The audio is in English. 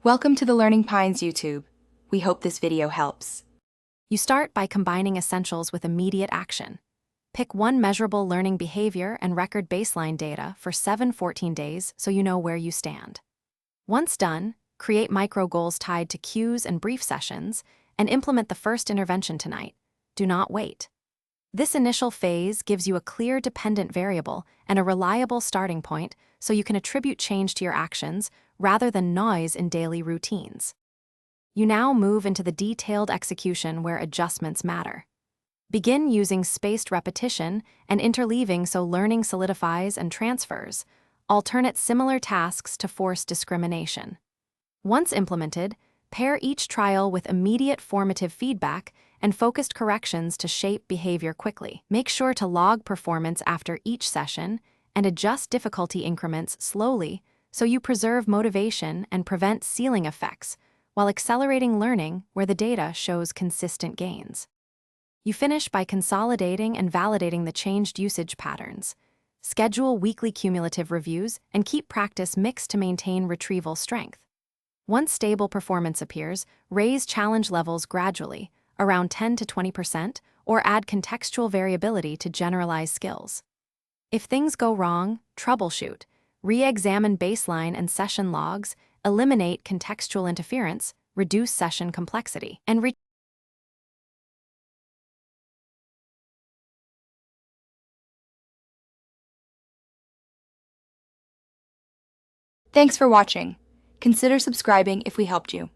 Welcome to the Learning Pines YouTube. We hope this video helps. You start by combining essentials with immediate action. Pick one measurable learning behavior and record baseline data for 7-14 days so you know where you stand. Once done, create micro goals tied to cues and brief sessions and implement the first intervention tonight. Do not wait. This initial phase gives you a clear dependent variable and a reliable starting point so you can attribute change to your actions rather than noise in daily routines. You now move into the detailed execution where adjustments matter. Begin using spaced repetition and interleaving so learning solidifies and transfers. Alternate similar tasks to force discrimination. Once implemented, pair each trial with immediate formative feedback and focused corrections to shape behavior quickly. Make sure to log performance after each session and adjust difficulty increments slowly so you preserve motivation and prevent ceiling effects while accelerating learning where the data shows consistent gains. You finish by consolidating and validating the changed usage patterns. Schedule weekly cumulative reviews and keep practice mixed to maintain retrieval strength. Once stable performance appears, raise challenge levels gradually, around 10 to 20%, or add contextual variability to generalize skills. If things go wrong, troubleshoot. Re-examine baseline and session logs, eliminate contextual interference, reduce session complexity, and Thanks for watching. Consider subscribing if we helped you.